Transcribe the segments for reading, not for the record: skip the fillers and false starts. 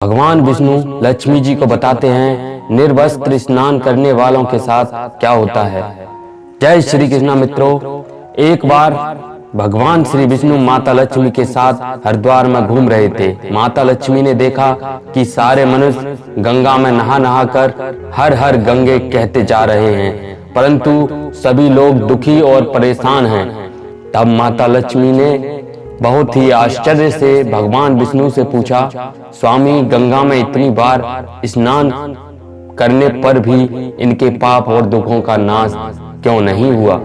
भगवान विष्णु लक्ष्मी जी को बताते हैं निर्वस्त्र स्नान करने वालों के साथ क्या होता है। जय श्री कृष्ण मित्रों, एक बार भगवान श्री विष्णु माता लक्ष्मी के साथ हरिद्वार में घूम रहे थे। माता लक्ष्मी ने देखा कि सारे मनुष्य गंगा में नहा नहा कर हर हर गंगे कहते जा रहे हैं, परंतु सभी लोग दुखी और परेशान हैं। तब माता लक्ष्मी ने बहुत ही आश्चर्य से भगवान विष्णु से पूछा, स्वामी, गंगा में इतनी बार स्नान करने पर भी इनके पाप और दुखों का नाश क्यों नहीं हुआ?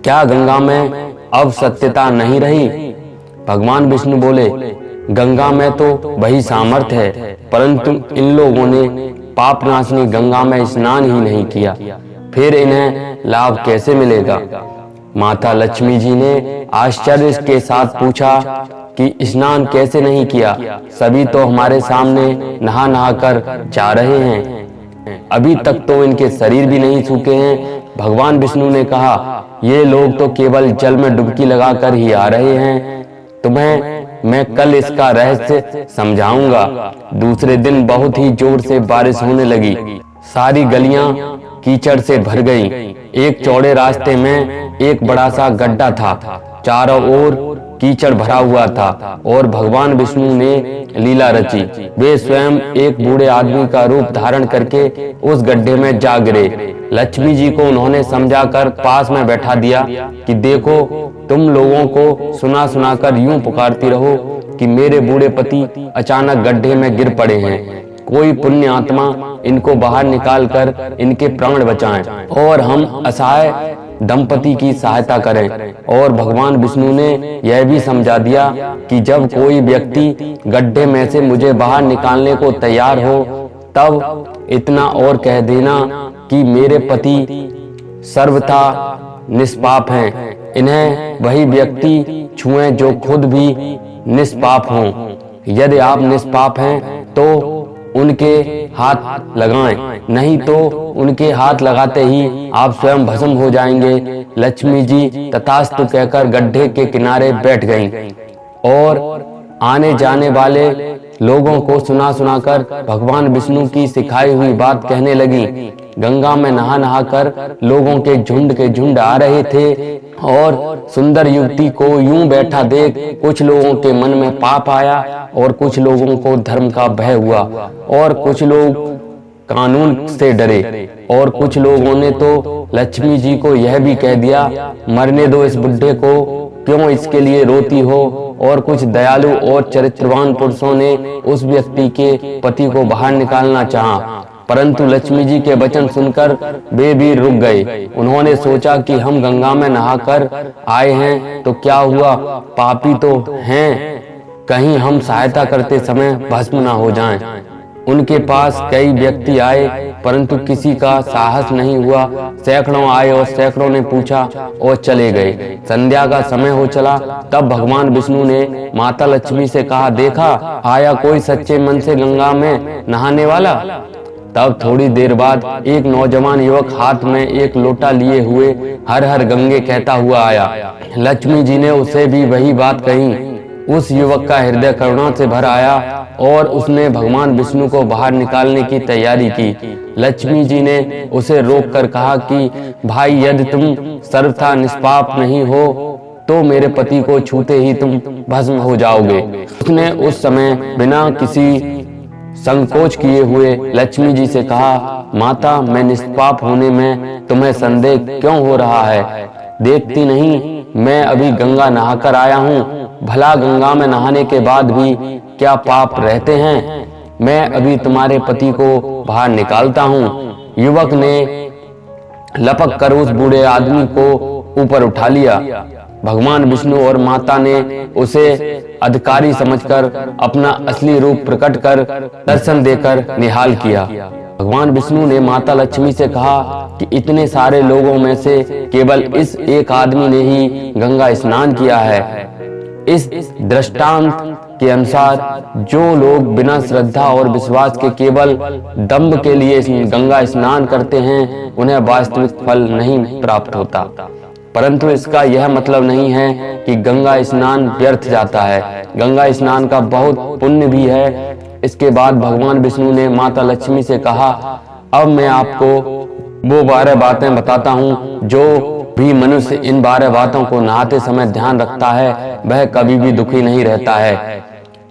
क्या गंगा में अब सत्यता नहीं रही? भगवान विष्णु बोले, गंगा में तो वही सामर्थ्य है, परंतु इन लोगों ने पाप नाशनी गंगा में स्नान ही नहीं किया, फिर इन्हें लाभ कैसे मिलेगा? माता लक्ष्मी जी ने आश्चर्य के साथ पूछा कि स्नान कैसे नहीं किया? सभी तो हमारे सामने नहा नहा कर जा रहे हैं, अभी तक तो इनके शरीर भी नहीं सूखे हैं। भगवान विष्णु ने कहा, ये लोग तो केवल जल में डुबकी लगाकर ही आ रहे हैं, तुम्हें मैं कल इसका रहस्य समझाऊंगा। दूसरे दिन बहुत ही जोर से बारिश होने लगी, सारी गलियां कीचड़ से भर गईं। एक चौड़े रास्ते में एक बड़ा सा गड्ढा था, चारों ओर कीचड़ भरा हुआ था और भगवान विष्णु ने लीला रची। वे स्वयं एक बूढ़े आदमी का रूप धारण करके उस गड्ढे में जा गिरे। लक्ष्मी जी को उन्होंने समझाकर पास में बैठा दिया कि देखो, तुम लोगों को सुना सुना कर यूं पुकारती रहो कि मेरे बूढ़े पति अचानक गड्ढे में गिर पड़े हैं, कोई पुण्य आत्मा इनको बाहर निकाल कर इनके प्राण बचाएं और हम असहाय दंपति की सहायता करें। और भगवान विष्णु ने यह भी समझा दिया कि जब कोई व्यक्ति गड्ढे में से मुझे बाहर निकालने को तैयार हो, तब इतना और कह देना कि मेरे पति सर्वथा निष्पाप हैं, इन्हें वही व्यक्ति छुएं जो खुद भी निष्पाप हों। यदि आप निष्पाप हैं तो उनके हाथ लगाएं, नहीं तो उनके हाथ लगाते ही आप स्वयं भस्म हो जाएंगे। लक्ष्मी जी तथास्तु कहकर गड्ढे के किनारे बैठ गईं और आने जाने वाले लोगों को सुना सुनाकर भगवान विष्णु की सिखाई हुई बात कहने लगी। गंगा में नहा नहा कर लोगों के झुंड आ रहे थे और सुंदर युवती को यूं बैठा देख कुछ लोगों के मन में पाप आया और कुछ लोगों को धर्म का भय हुआ और कुछ लोग कानून से डरे और कुछ लोगों ने तो लक्ष्मी जी को यह भी कह दिया, मरने दो इस बुढ़े को, क्यों इसके लिए रोती हो? और कुछ दयालु और चरित्रवान पुरुषों ने उस व्यक्ति के पति को बाहर निकालना चाहा, परंतु लक्ष्मी जी के वचन सुनकर वे भी रुक गए। उन्होंने सोचा कि हम गंगा में नहाकर आए हैं तो क्या हुआ, पापी तो हैं, कहीं हम सहायता करते समय भस्म न हो जाएं। उनके पास कई व्यक्ति आए, परंतु किसी का साहस नहीं हुआ। सैकड़ों आए और सैकड़ों ने पूछा और चले गए। संध्या का समय हो चला, तब भगवान विष्णु ने माता लक्ष्मी से कहा, देखा आया कोई सच्चे मन से गंगा में नहाने वाला? तब थोड़ी देर बाद एक नौजवान युवक हाथ में एक लोटा लिए हुए हर हर गंगे कहता हुआ आया। लक्ष्मी जी ने उसे भी वही बात कही। उस युवक का हृदय करुणा से भर आया और उसने भगवान विष्णु को बाहर निकालने की तैयारी की। लक्ष्मी जी ने उसे रोककर कहा कि भाई, यदि तुम सर्वथा निष्पाप नहीं हो तो मेरे पति को छूते ही तुम भस्म हो जाओगे। उसने उस समय बिना किसी संकोच किए हुए लक्ष्मी जी से कहा, माता, मैं निष्पाप होने में तुम्हें संदेह क्यों हो रहा है? देखती नहीं मैं अभी गंगा नहाकर आया हूँ, भला गंगा में नहाने के बाद भी क्या पाप रहते हैं? मैं अभी तुम्हारे पति को बाहर निकालता हूँ। युवक ने लपक कर उस बूढ़े आदमी को ऊपर उठा लिया। भगवान विष्णु और माता ने उसे अधिकारी समझकर अपना असली रूप प्रकट कर दर्शन देकर निहाल किया। भगवान विष्णु ने माता लक्ष्मी से कहा कि इतने सारे लोगों में से केवल इस एक आदमी ने ही गंगा स्नान किया है। इस दृष्टांत के अनुसार जो लोग बिना श्रद्धा और विश्वास के केवल दंभ के लिए गंगा स्नान करते हैं, उन्हें वास्तविक फल नहीं प्राप्त होता। परंतु इसका यह मतलब नहीं है कि गंगा स्नान व्यर्थ जाता है। गंगा स्नान का बहुत पुण्य भी है। इसके बाद भगवान विष्णु ने माता लक्ष्मी से कहा, अब मैं आपको वो 12 बातें बताता हूँ। जो भी मनुष्य इन 12 बातों को नहाते समय ध्यान रखता है वह कभी भी दुखी नहीं रहता है।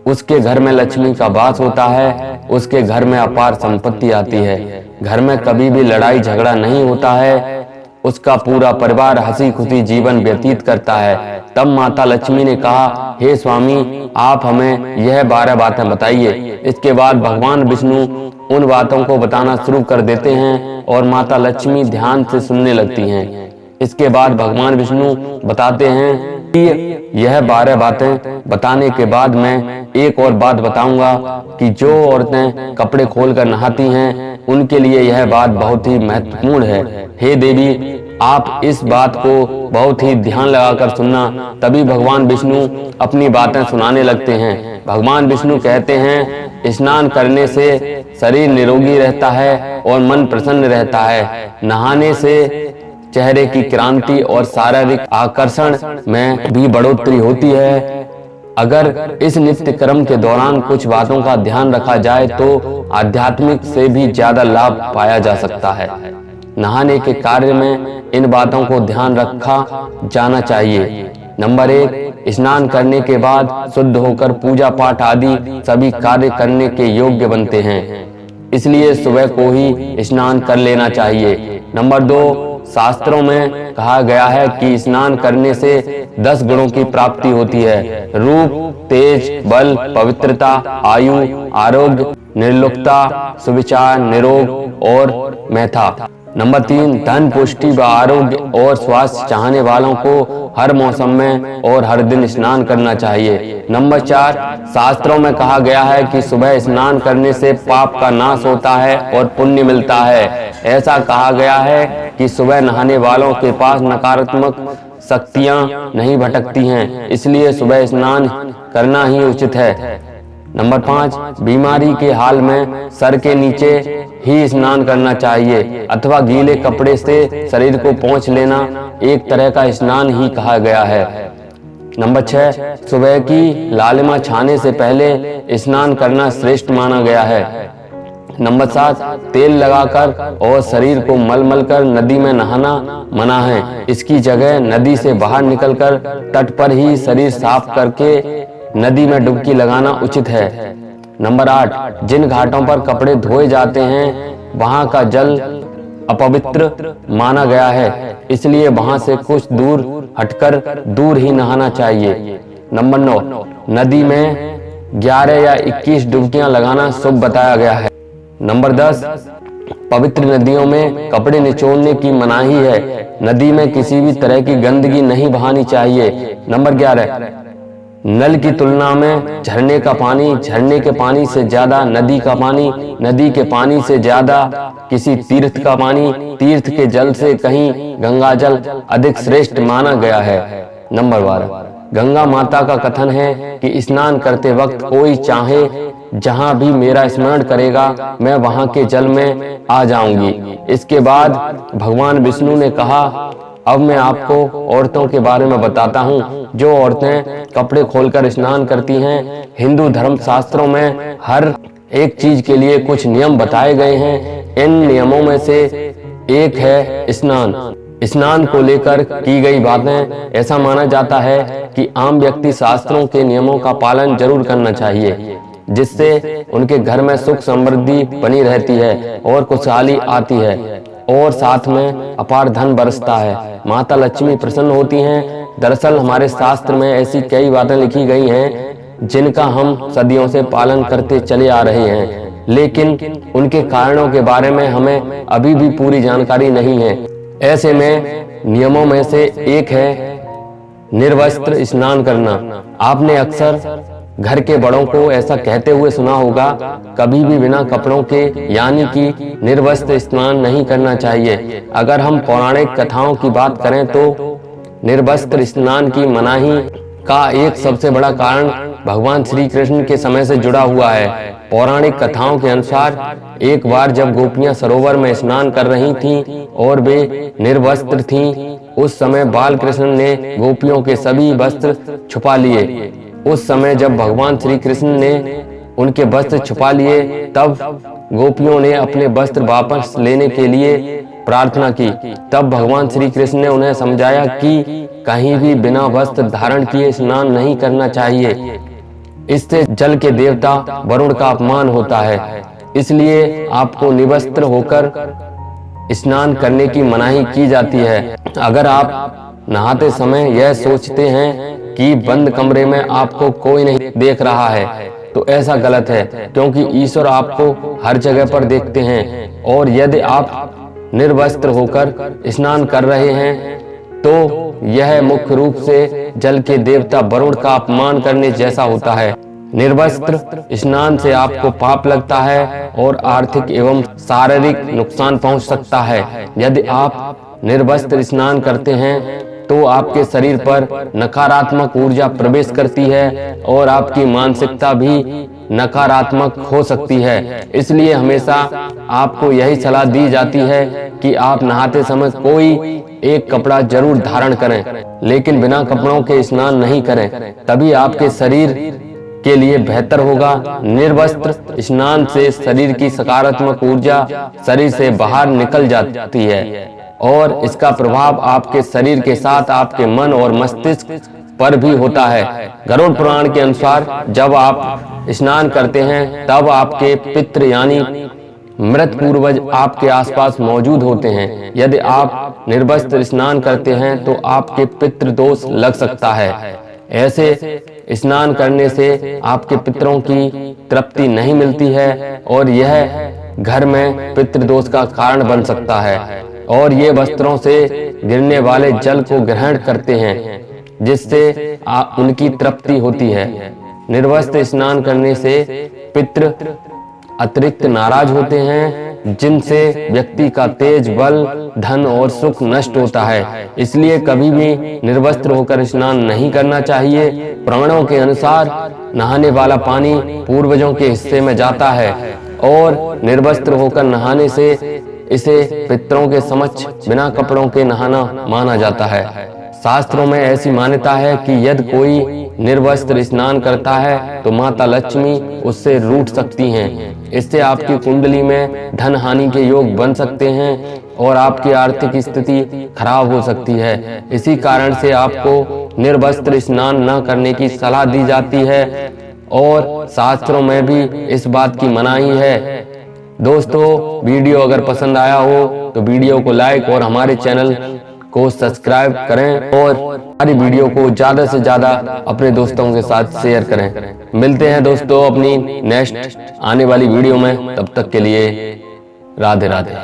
उसके घर में लक्ष्मी का वास होता है, उसके घर में अपार संपत्ति आती है, घर में कभी भी लड़ाई झगड़ा नहीं होता है, उसका पूरा परिवार हंसी खुशी जीवन व्यतीत करता है। तब माता लक्ष्मी ने कहा, हे स्वामी, आप हमें यह 12 बातें बताइए। इसके बाद भगवान विष्णु उन बातों को बताना शुरू कर देते हैं और माता लक्ष्मी ध्यान से सुनने लगती हैं। इसके बाद भगवान विष्णु बताते हैं कि यह 12 बातें बताने के बाद मैं एक और बात बताऊंगा कि जो औरतें कपड़े खोलकर नहाती हैं उनके लिए यह बात बहुत ही महत्वपूर्ण है। हे देवी, आप इस बात को बहुत ही ध्यान लगाकर सुनना। तभी भगवान विष्णु अपनी बातें सुनाने लगते हैं। भगवान विष्णु कहते हैं, स्नान करने से शरीर निरोगी रहता है और मन प्रसन्न रहता है। नहाने से चेहरे की क्रांति और शारीरिक आकर्षण में भी बढ़ोतरी होती है। अगर इस नित्य कर्म के दौरान कुछ बातों का ध्यान रखा जाए तो आध्यात्मिक से भी ज्यादा लाभ पाया जा सकता है। नहाने के कार्य में इन बातों को ध्यान रखा जाना चाहिए। नंबर 1, स्नान करने के बाद शुद्ध होकर पूजा पाठ आदि सभी कार्य करने के योग्य बनते हैं, इसलिए सुबह को ही स्नान कर लेना चाहिए। नंबर 2, शास्त्रों में कहा गया है कि स्नान करने से 10 गुणों की प्राप्ति होती है। रूप, तेज, बल, पवित्रता, आयु, आरोग्य, निर्लोकता, सुविचार, निरोग और मेधा। नंबर 3, धन, पुष्टि व आरोग्य और स्वास्थ्य चाहने वालों को हर मौसम में और हर दिन स्नान करना चाहिए। नंबर 4, शास्त्रों में कहा गया है कि सुबह स्नान करने से पाप का नाश होता है और पुण्य मिलता है। ऐसा कहा गया है कि सुबह नहाने वालों के पास नकारात्मक शक्तियां नहीं भटकती हैं, इसलिए सुबह स्नान करना ही उचित है। नंबर 5, बीमारी के हाल में सर के नीचे ही स्नान करना चाहिए अथवा गीले कपड़े से शरीर को पोंछ लेना एक तरह का स्नान ही कहा गया है। नंबर 6, सुबह की लालिमा छाने से पहले स्नान करना श्रेष्ठ माना गया है। नंबर 7, तेल लगाकर और शरीर को मल कर नदी में नहाना मना है। इसकी जगह नदी से बाहर निकलकर तट पर ही शरीर साफ करके नदी में डुबकी लगाना उचित है। नंबर 8, जिन घाटों पर कपड़े धोए जाते हैं वहां का जल अपवित्र माना गया है, इसलिए वहां से कुछ दूर हटकर दूर ही नहाना चाहिए। नंबर 9, नदी में 11 या 21 डुबकियां लगाना शुभ बताया गया है। नंबर 10, पवित्र नदियों में कपड़े निचोड़ने की मनाही है। नदी में किसी भी तरह की गंदगी नहीं बहानी चाहिए। नंबर 11, नल की तुलना में झरने का पानी, झरने के पानी से ज्यादा नदी का पानी, नदी के पानी से ज्यादा किसी तीर्थ का पानी, तीर्थ के जल से कहीं गंगा जल अधिक श्रेष्ठ माना गया है। नंबर 12, गंगा माता का कथन है कि स्नान करते वक्त कोई चाहे जहां भी मेरा स्मरण करेगा मैं वहां के जल में आ जाऊंगी। इसके बाद भगवान विष्णु ने कहा, अब मैं आपको औरतों के बारे में बताता हूँ। जो औरतें कपड़े खोलकर स्नान करती हैं, हिंदू धर्म शास्त्रों में हर एक चीज के लिए कुछ नियम बताए गए हैं। इन नियमों में से एक है स्नान। स्नान को लेकर की गई बातें ऐसा माना जाता है कि आम व्यक्ति शास्त्रों के नियमों का पालन जरूर करना चाहिए, जिससे उनके घर में सुख समृद्धि बनी रहती है और खुशहाली आती है और साथ में अपार धन बरसता है। माता लक्ष्मी प्रसन्न होती हैं। दरअसल हमारे शास्त्र में ऐसी कई बातें लिखी गई हैं जिनका हम सदियों से पालन करते चले आ रहे हैं, लेकिन उनके कारणों के बारे में हमें अभी भी पूरी जानकारी नहीं है। ऐसे में नियमों में से एक है निर्वस्त्र स्नान करना। आपने अक्सर घर के बड़ों को ऐसा कहते हुए सुना होगा, कभी भी बिना कपड़ों के यानी कि निर्वस्त्र स्नान नहीं करना चाहिए। अगर हम पौराणिक कथाओं की बात करें तो निर्वस्त्र स्नान की मनाही का एक सबसे बड़ा कारण भगवान श्री कृष्ण के समय से जुड़ा हुआ है। पौराणिक कथाओं के अनुसार एक बार जब गोपियां सरोवर में स्नान कर रही थीं और वे निर्वस्त्र थीं, उस समय बाल कृष्ण ने गोपियों के सभी वस्त्र छुपा लिए। उस समय जब भगवान श्री कृष्ण ने उनके वस्त्र छुपा लिए, तब गोपियों ने अपने वस्त्र वापस लेने के लिए प्रार्थना की। तब भगवान श्री कृष्ण ने उन्हें समझाया कि कहीं भी बिना वस्त्र धारण किए स्नान नहीं करना चाहिए। इससे जल के देवता वरुण का अपमान होता है। इसलिए आपको निवस्त्र होकर स्नान करने की मनाही की जाती है। अगर आप नहाते समय यह सोचते हैं कि बंद कमरे में आपको कोई नहीं देख रहा है, तो ऐसा गलत है, क्योंकि ईश्वर आपको हर जगह पर देखते हैं। और यदि आप निर्वस्त्र होकर स्नान कर रहे हैं तो यह मुख्य रूप से जल के देवता वरुण का अपमान करने जैसा होता है। निर्वस्त्र स्नान से आपको पाप लगता है और आर्थिक एवं शारीरिक नुकसान पहुंच सकता है। यदि आप निर्वस्त्र स्नान करते हैं तो आपके शरीर पर नकारात्मक ऊर्जा प्रवेश करती है और आपकी मानसिकता भी नकारात्मक हो सकती है। इसलिए हमेशा आपको यही सलाह दी जाती है कि आप नहाते समय कोई एक कपड़ा जरूर धारण करें, लेकिन बिना कपड़ों के स्नान नहीं करें, तभी आपके शरीर के लिए बेहतर होगा। निर्वस्त्र स्नान से शरीर की सकारात्मक ऊर्जा शरीर से बाहर निकल जाती है और इसका प्रभाव आपके शरीर के साथ आपके मन और मस्तिष्क पर भी होता है। गरुड़ पुराण के अनुसार जब आप स्नान करते हैं तब आपके पितृ यानी मृत पूर्वज आपके आसपास मौजूद होते हैं। यदि आप निर्वस्त्र स्नान करते हैं तो आपके पितृ दोष लग सकता है। ऐसे स्नान करने से आपके पितरों की तृप्ति नहीं मिलती है और यह घर में पितृदोष का कारण बन सकता है। और ये वस्त्रों से गिरने वाले जल को ग्रहण करते हैं, जिससे उनकी तृप्ति होती है। निर्वस्त्र स्नान करने से पितृ अतिरिक्त नाराज होते हैं, जिनसे व्यक्ति का तेज, बल, धन और सुख नष्ट होता है। इसलिए कभी भी निर्वस्त्र होकर स्नान नहीं करना चाहिए। पुराणों के अनुसार नहाने वाला पानी पूर्वजों के हिस्से में जाता है और निर्वस्त्र होकर नहाने से इसे पितरों के समक्ष बिना कपड़ों के नहाना माना जाता है। शास्त्रों में ऐसी मान्यता है कि यदि कोई निर्वस्त्र स्नान करता है तो माता लक्ष्मी उससे रूठ सकती हैं। इससे आपकी कुंडली में धन हानि के योग बन सकते हैं और आपकी आर्थिक स्थिति खराब हो सकती है। इसी कारण से आपको निर्वस्त्र स्नान न करने की सलाह दी जाती है और शास्त्रों में भी इस बात की मनाही है। दोस्तों, वीडियो अगर पसंद आया हो तो वीडियो को लाइक और हमारे चैनल को सब्सक्राइब करें और हमारी वीडियो को ज्यादा से ज्यादा अपने दोस्तों के साथ शेयर करें। मिलते हैं दोस्तों अपनी नेक्स्ट आने वाली वीडियो में। तब तक के लिए राधे राधे।